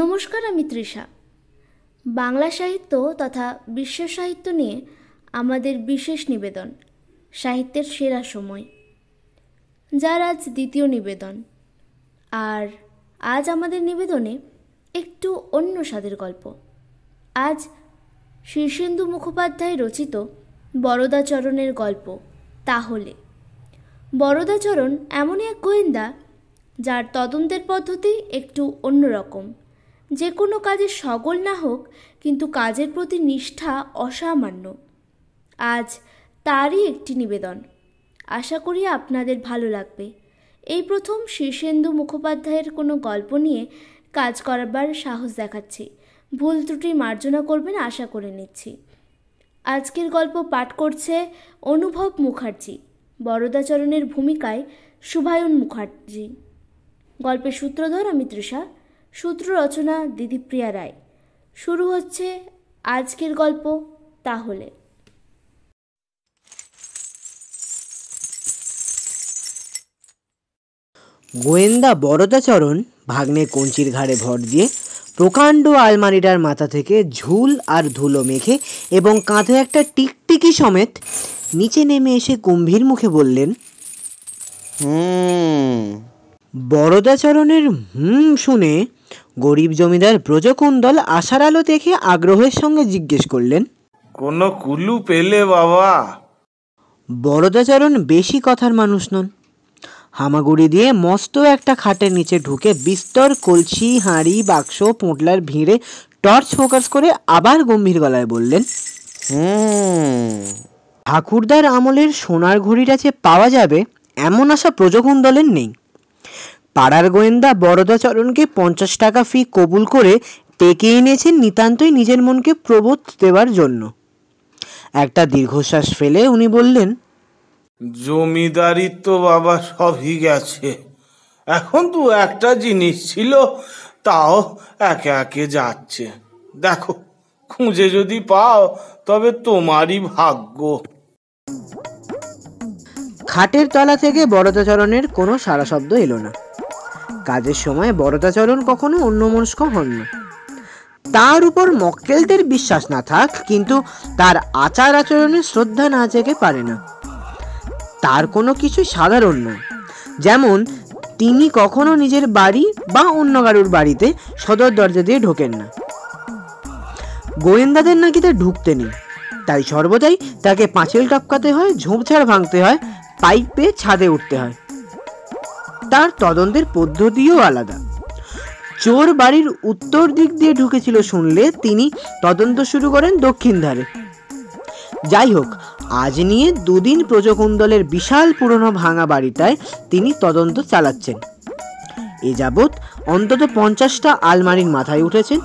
নমস্কার, আমি তৃষা। বাংলা সাহিত্য তথা বিশ্ব সাহিত্য নিয়ে আমাদের বিশেষ নিবেদন, সাহিত্যের সেরা সময়, যার আজ দ্বিতীয় নিবেদন। আর আজ আমাদের নিবেদনে একটু অন্য স্বাদের গল্প। আজ শীর্ষেন্দু মুখোপাধ্যায় রচিত বরদাচরণের গল্প তাহলে। বরদাচরণ এমনই এক গোয়েন্দা যার তদন্তের পদ্ধতি একটু অন্যরকম। যে কোনো কাজে সগল না হোক, কিন্তু কাজের প্রতি নিষ্ঠা অসামান্য। আজ তারই একটি নিবেদন। আশা করি আপনাদের ভালো লাগবে। এই প্রথম শীর্ষেন্দু মুখোপাধ্যায়ের কোনো গল্প নিয়ে কাজ করবার সাহস দেখাচ্ছি। ভুল ত্রুটি মার্জনা করবেন আশা করে নিচ্ছি। আজকের গল্প পাঠ করছে অনুভব মুখার্জি, বরদাচরণের ভূমিকায় শুভায়ন মুখার্জি। গল্পের সূত্রধর আমি তৃষা, সূত্র রচনা দিদিপ্রিয়া রায়। শুরু হচ্ছে আজকের গল্প তাহলে। গোয়েন্দা বরদাচরণ ভাগ্নে কঞ্চির ঘাড়ে ভর দিয়ে প্রকাণ্ড আলমারিটার মাথা থেকে ঝুল আর ধুলো মেখে এবং কাঁধে একটা টিকটিকি সমেত নিচে নেমে এসে গম্ভীর মুখে বললেন, বরদাচরণের শুনে গরিব জমিদার ব্রজকুন্দল আশার আলো দেখে আগ্রহের সঙ্গে জিজ্ঞেস করলেন, কোনো কুলু পেলে বাবা? বরদাচরণ বেশি কথার মানুষ নন। হামাগুড়ি দিয়ে মস্ত একটা খাটের নিচে ঢুকে বিস্তর কলসি, হাঁড়ি, বাক্স, পোঁটলার ভিড়ে টর্চ ফোকাস করে আবার গম্ভীর গলায় বললেন, ঠাকুরদার আমলের সোনার ঘড়িটা যে পাওয়া যাবে এমন আশা ব্রজকুন্দলের নেই। পাড়ার গোয়েন্দা বরদাচরণকে 50 টাকা ফি কবুল করে ডেকে এনেছেন নিতান্তই নিজের মনকে প্রবোধ দেওয়ার জন্য। একটা দীর্ঘশ্বাস ফেলে উনি বললেন, জমিদারি তো বাবা সবই গেছে, এখন তো একটা জিনিস ছিল, তাও একে একে যাচ্ছে। দেখো, খুঁজে যদি পাও তবে তোমারই ভাগ্য। খাটের তলা থেকে বরদাচরণের কোনো সারা শব্দ এলো না। কাজের সময় বরদাচরণ কখনো অন্যমনস্ক হন না। তার উপর মক্কেলদের বিশ্বাস না থাক, কিন্তু তার আচার আচরণের শ্রদ্ধা না জেগে পারে না। তার কোনো কিছু সাধারণ নয়। যেমন তিনি কখনো নিজের বাড়ি বা অন্য কারুর বাড়িতে সদর দরজা দিয়ে ঢোকেন না। গোয়েন্দাদের নাকি তা ঢুকতে নেই, তাই সর্বদাই তাকে পাঁচিল টপকাতে হয়, ঝোপঝাড় ভাঙতে হয়, পাইপ পেয়ে ছাদে উঠতে হয়। তার তদন্তের পদ্ধতিও আলাদা। চোর বাড়ির উত্তর দিক দিয়ে ঢুকেছিল শুনলে তিনি তদন্ত শুরু করেন দক্ষিণ ধারে। যাই হোক, আজ নিয়ে দুদিন ব্রজকুন্দলের বিশাল পুরনো ভাঙা বাড়িটায় তিনি তদন্ত চালাচ্ছেন। এ যাবৎ অন্তত 50টা আলমারির মাথায় উঠেছেন,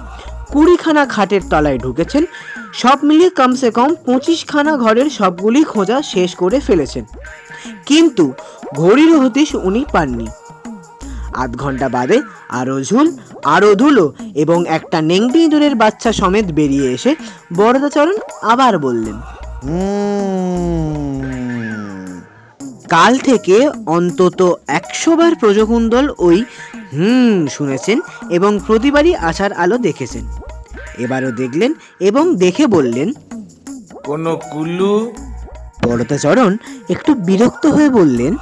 20খানা খাটের তলায় ঢুকেছেন, সব মিলিয়ে কমসে কম 25খানা ঘরের সবগুলি খোঁজা শেষ করে ফেলেছেন। কিন্তু ঘড়ির হদিশ উনি পাননি। আধ ঘন্টা বাদে আরো ঝুল, আরো ধুলো এবং একটা নেংটি ইঁদুরের বাচ্চা সমেত বেরিয়ে এসে বরদাচরণ আবার বললেন, কাল থেকে অন্তত 100 বার ব্রজকুন্দল ওই শুনেছেন এবং প্রতিবারই আশার আলো দেখেছেন। এবারও দেখলেন এবং দেখে বললেন, কোনো কুলু? বরদাচরণ একটু বিরক্ত হয়ে বললেন,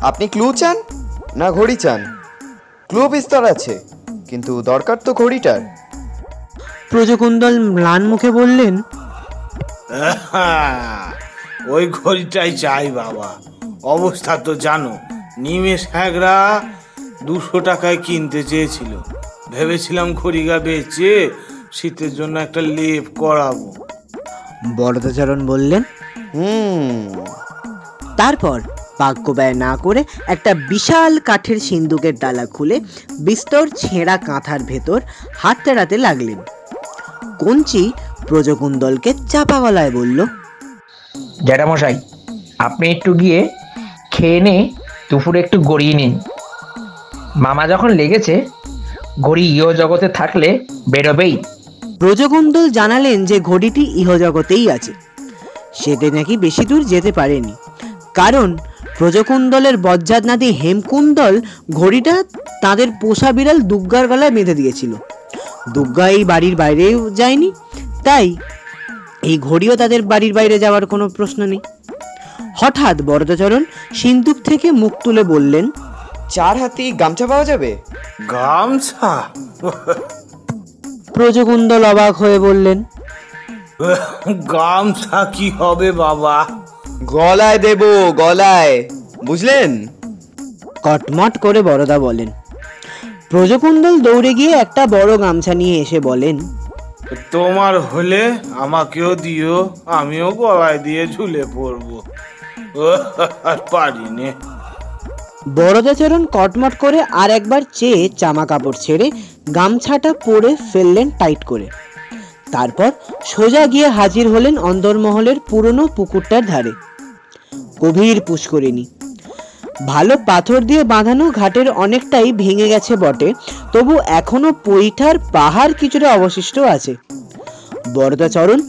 আপনি ক্লু চান না ঘড়ি চান? ক্লু বিস্তার আছে, কিন্তু দরকার তো ঘড়িটার। ব্রজকুন্দল ম্লান মুখে বললেন, ওই ঘড়িটাই চাই বাবা। অবস্থা তো জানো, নিমেষ হ্যাগরা 200 টাকায় কিনতে চেয়েছিল। ভেবেছিলাম ঘড়িগা বেচে শীতের জন্য একটা লেপ করাবো। বরদাচরণ বললেন, তারপর বাক্য ব্যয় না করে একটা বিশাল কাঠের সিন্দুকের ডালা খুলে বিস্তর ছেঁড়া কাঁথার ভেতর হাত তেড়াতে লাগলেন। কঞ্চি ব্রজকুন্দলকে চাপা গলায় বলল, জ্যাঠামশাই, আপনি একটু গিয়ে খেয়ে নে, দুপুরে একটু গড়িয়ে নিন। মামা যখন লেগেছে, ঘড়ি ইহজগতে থাকলে বেরোবেই। ব্রজকুন্দল জানালেন যে ঘড়িটি ইহজগতেই আছে। সেটা নাকি বেশি দূর যেতে পারেনি, কারণ ব্রজকুন্দলের বজ্জাত নাতি হেমকুন্দল ঘড়িটা তাদের পোষা বিড়াল দুগ্গার গলায় বেঁধে দিয়েছিল। দুর্গা এই বাড়ির বাইরেও যায়নি, তাই এই ঘড়িও তাদের বাড়ির বাইরে যাওয়ার কোনো প্রশ্ন নেই। হঠাৎ বরদাচরণ সিন্দুক থেকে মুখ তুলে বললেন, 4 হাতি গামছা পাওয়া যাবে? গামছা? ব্রজকুন্দল অবাক হয়ে বললেন, গামছা কি হবে বাবা? গলায় দেব, গলায়, বুঝলেন? কটমট করে বড়দা বলেন। ব্রজকুন্দল দৌড়ে গিয়ে একটা বড় গামছা নিয়ে এসে বলেন, তোমার হলে আমাকেও দিও, আমিও গলায় দিয়ে ঝুলে পড়বো। আর পারি নে। বরদাচরণ কটমট করে আর একবার চেয়ে জামা কাপড় ছেড়ে গামছাটা পরে ফেললেন টাইট করে। তারপর সোজা গিয়ে হাজির হলেন অন্দরমহলের পুরনো পুকুরটার ধারে। গভীর পুষ্করিণী, ভালো পাথর দিয়ে বাঁধানো, ঘাটের অনেকটাই ভেঙে গেছে বটে, তবু এখনো পৈঠার পাহাড় কিছুটা অবশিষ্ট আছে। বরদাচরণ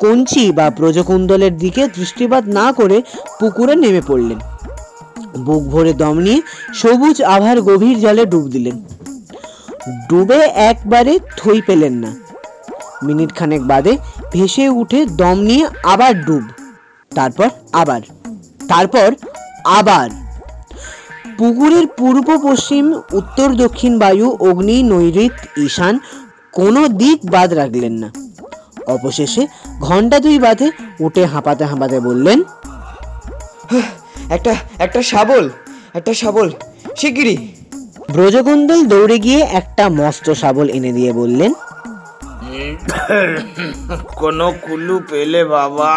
কঞ্চি বা ব্রজকুন্দলের দিকে দৃষ্টিপাত না করে পুকুরে নেমে পড়লেন। বুক ভরে দম নিয়ে সবুজ আভার গভীর জলে ডুব দিলেন। ডুবে একবারে থই পেলেন না। মিনিট খানেক বাদে ভেসে উঠে দম নিয়ে আবার ডুব, তারপর আবার। পুকুরের পূর্ব পশ্চিম উত্তর দক্ষিণ বায়ু, অগ্নি, নৈঋত, ঈশান কোনো দিক বাদ রাখলেন না। অবশেষে ঘন্টা 2 বাদে উঠে হাঁপাতে হাঁপাতে বললেন, একটা শাবল, শিগগিরই। ব্রজকুন্দল দৌড়ে গিয়ে একটা মস্ত শাবল এনে দিয়ে বললেন, কোনো কুলু পেলে বাবা?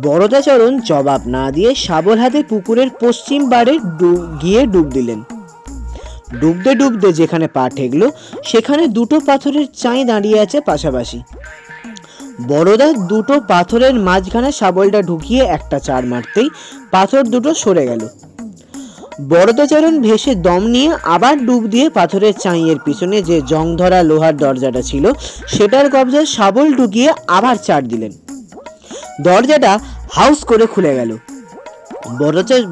বরদাচরণ জবাব না দিয়ে শাবল হাতে পুকুরের পশ্চিম বারে গিয়ে ডুব দিলেন। ডুবতে ডুবতে যেখানে পা ঠেকলো সেখানে দুটো পাথরের চাই দাঁড়িয়ে আছে পাশাপাশি। বড়দা দুটো পাথরের মাঝখানে শাবলটা ঢুকিয়ে একটা চাড় মারতেই পাথর দুটো সরে গেল। বরদাচরণ ভেসে দম নিয়ে আবার ডুব দিয়ে পাথরের চাঁইয়ের পিছনে যে জং ধরা লোহার দরজাটা ছিল সেটার কবজায় শাবল ঢুকিয়ে আবার চাড় দিলেন। দরজাটা হাউস করে খুলে গেল।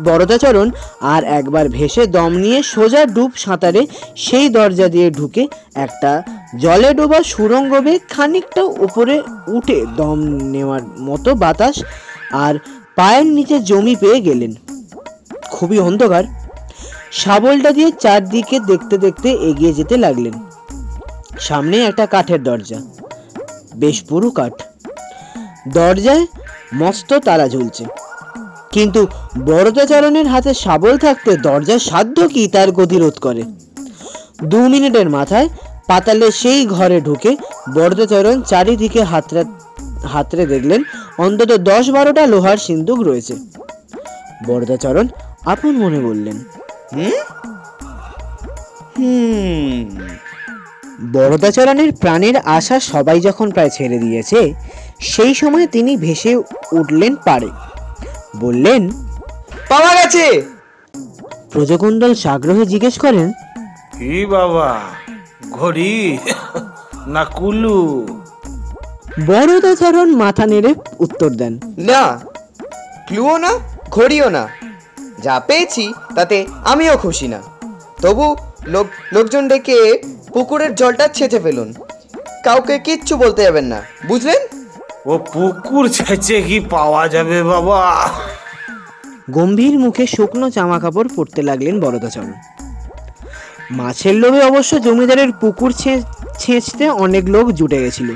বরদাচরণ আর একবার ভেসে দম নিয়ে সোজা ডুব সাঁতারে সেই দরজা দিয়ে ঢুকে একটা জলে ডোবা সুড়ঙ্গ বেয়ে খানিকটা উপরে উঠে দম নেওয়ার মতো বাতাস আর পায়ের নিচে জমি পেয়ে গেলেন। খুবই অন্ধকার। শাবলটা দিয়ে চারদিকে দেখতে দেখতে এগিয়ে যেতে লাগলেন। সামনে একটা কাঠের দরজা, বেশ পুরু কাঠ। দরজায় মস্ত তালা ঝুলছে, কিন্তু বরদাচরণের হাতে শাবল থাকতে দরজার সাধ্য কি তার গতিরোধ করে। 2 মিনিটের মাথায় পাতালে সেই ঘরে ঢুকে বরদাচরণ চারিদিকে হাতড়ে দেখলেন অন্তত 10-12টা লোহার সিন্দুক রয়েছে। বরদাচরণ আপন মনে বললেন, বরদাচরণের প্রাণের আশা সবাই যখন প্রায় ছেড়ে দিয়েছে, সেই সময় তিনি ভেসে উঠলেন পারে। বললেন, পাওয়া গেছে। ব্রজকুন্দল সাগ্রহে জিজ্ঞেস করেন, কি বাবা, ঘড়ি না কুলু? বরদাচরণ মাথা নেড়ে উত্তর দেন, না, ক্লুও না, ঘড়িও না। যা পেয়েছি তাতে আমিও খুশি না। তবু লোকজন ডেকে পুকুরের জলটা ছেঁচে ফেলুন, কাউকে কিচ্ছু বলতে যাবেন না, বুঝলেন? ও পুকুর ছেঁচে কি পাওয়া যাবে বাবা? গম্ভীর মুখে শুকনো জামা কাপড় পরতে লাগলেন বরদাচরণ। মাছের লোভে অবশ্য জমিদারের পুকুর ছেঁচতে অনেক লোক জুটে গেছিল।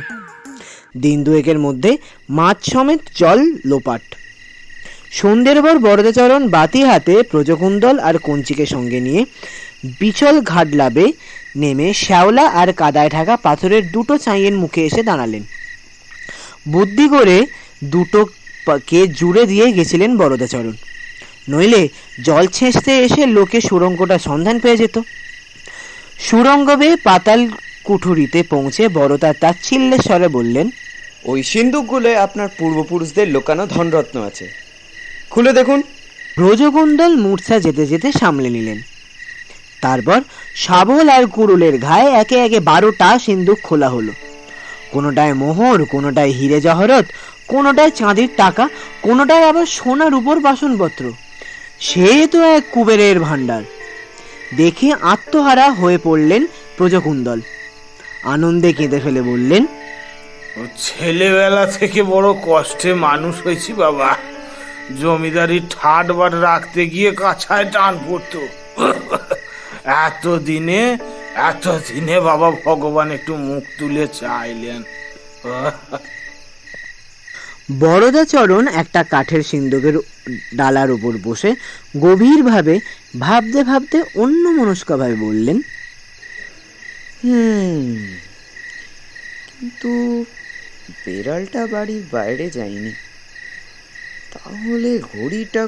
2 দিনের মধ্যে মাছ সমেত জল লোপাট। সন্ধ্যের পর বরদাচরণ বাতি হাতে ব্রজকুন্দল আর কঞ্চিকে সঙ্গে নিয়ে বিচল ঘাটলাবে নেমে শ্যাওলা আর কাদায় ঢাকা পাথরের দুটো চাঁইয়ের মুখে এসে দাঁড়ালেন। বুদ্ধি করে দুটোকে জুড়ে দিয়ে গেছিলেন বরদাচরণ, নইলে জল ছেঁচতে এসে লোকে সুড়ঙ্গটা সন্ধান পেয়ে যেত। সুড়ঙ্গ বেয়ে পাতাল কুঠুরিতে পৌঁছে বড়দা তাচ্ছিল্যের স্বরে বললেন, ওই সিন্দুকগুলো আপনার পূর্বপুরুষদের লুকানো ধনরত্ন আছে, খুলে দেখুন। ব্রজকুন্দল মূর্ছা যেতে যেতে সামলে নিলেন। তারপর শাবল আর কুড়ুলের ঘায়ে একে একে 12টা সিন্দুক খোলা হলো। কোনোটায় মোহর, কোনোটায় হিরে জহরত, কোনোটায় চাঁদির টাকা, কোনোটায় আবার সোনার উপর বাসনপত্র। সে তো এক কুবেরের ভান্ডার। দেখে আত্মহারা হয়ে পড়লেন ব্রজকুন্দল। আনন্দে কেঁদে ফেলে বললেন, ও ছেলেবেলা থেকে বড় কষ্টে মানুষ হয়েছি বাবা। জমিদারি ঠাট বাট রাখতে গিয়ে কাছায় টান পড়তো। এতদিনে বাবা ভগবান একটু মুখ তুলে চাইলেন। বরদাচরণ একটা কাঠের সিন্দুকের ডালার উপর বসে গভীরভাবে ভাবতে ভাবতে অন্যমনস্কভাবে বললেন, কিন্তু বেড়ালটা বাড়ির বাইরে যায়নি, তাহলে ঘড়িটা।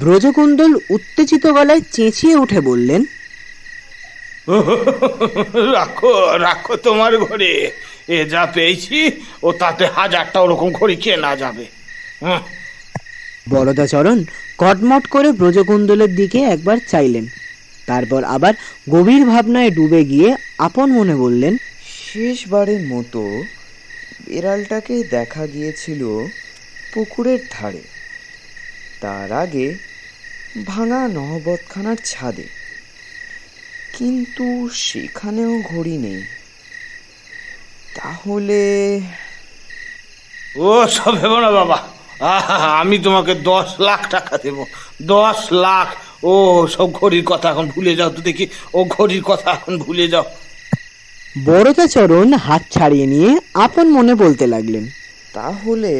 ব্রজকুণ্ডল উত্তেজিত গলায় চেঁচিয়ে উঠে বললেন, রাখো রাখো তোমার ঘরে, এ যা পেয়েছি ও তাতে 1000টা ওরকম ঘড়ি কেনা যাবে। বরদাচরণ কটমট করে ব্রজকুণ্ডলের দিকে একবার চাইলেন, তারপর আবার গভীর ভাবনায় ডুবে গিয়ে আপন মনে বললেন, শেষবারের মতো বিড়ালটাকে দেখা গিয়েছিল পুকুরের ধারে, তার আগে ভাঙা নহবতখানার ছাদে, কিন্তু সেখানেও ঘড়ি নেই। তাহলে ও সব ভেবো না বাবা, আমি তোমাকে 10 লাখ টাকা দেব। 10 লাখ। ও সব ঘড়ির কথা এখন ভুলে যাও তো দেখি, ও ঘড়ির কথা এখন ভুলে যাও। বরদাচরণ হাত ছাড়িয়ে নিয়ে আপন মনে বলতে লাগলেন, তাহলে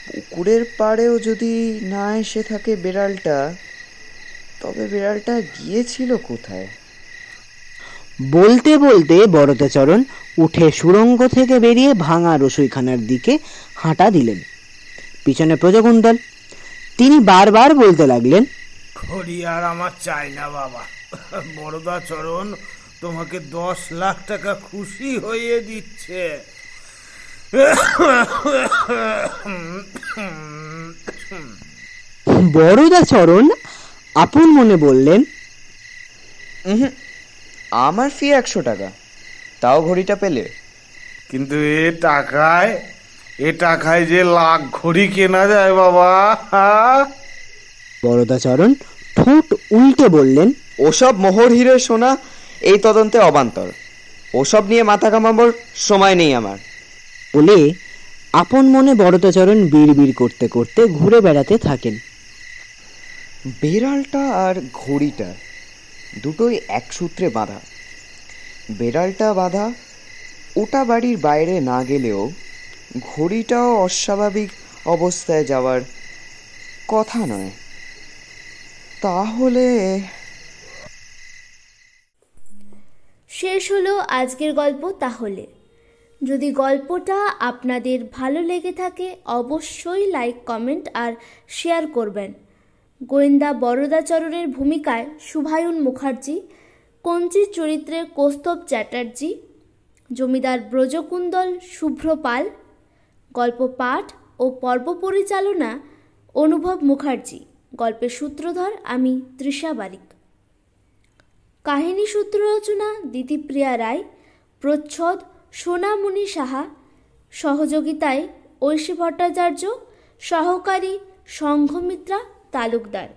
পুকুরের পাড়েও যদি না এসে থাকে বিড়ালটা, তবে বিড়ালটা গিয়েছিল কোথায়? বলতে বলতে বরদাচরণ উঠে সুড়ঙ্গ থেকে বেরিয়ে ভাঙা রসুইখানার দিকে হাঁটা দিলেন। পিছনে ব্রজকুণ্ডল। তিনি বারবার বলতে লাগলেন, ঘড়ি আর আমার চাই না বাবা। বরদাচরণ তোমাকে 10 লাখ টাকা খুশি হয়ে দিচ্ছে। বরদাচরণ আপন মনে বললেন, আমার ফি 100 টাকা, তাও ঘড়িটা পেলে? কিন্তু এ টাকায় যে লাখ ঘড়ি কেনা যায় বাবা। বরদাচরণ ঠোঁট উল্টে বললেন, ওসব মোহর হিরে সোনা এই তদন্তে অবান্তর, ওসব নিয়ে মাথা কামাবার সময় নেই আমার। বলে আপন মনে বরদাচরণ বিড়বিড় করতে করতে ঘুরে বেড়াতে থাকেন। বেড়ালটা আর ঘড়িটা দুটোই এক সূত্রে বাঁধা। বেড়ালটা বাঁধা ওটা বাড়ির বাইরে না গেলেও ঘড়িটাও অস্বাভাবিক অবস্থায় যাওয়ার কথা নয়। তাহলে শেষ হলো আজকের গল্প। তাহলে যদি গল্পটা আপনাদের ভালো লেগে থাকে অবশ্যই লাইক, কমেন্ট আর শেয়ার করবেন। গোয়েন্দা বরদাচরণের ভূমিকায় শুভায়ন মুখার্জি, কঞ্চির চরিত্রে কৌস্তব চ্যাটার্জি, জমিদার ব্রজকুণ্ডল শুভ্র পাল, গল্প পাঠ ও পর্ব পরিচালনা অনুভব মুখার্জি, গল্পের সূত্রধর আমি তৃষা বারিক। কাহিনী সূত্র রচনা দিতিপ্রিয়া রায়, প্রচ্ছদ সোনামণি সাহা, সহযোগিতায় ঐশী ভট্টাচার্য, সহকারী সংঘমিত্রা তালুকদার।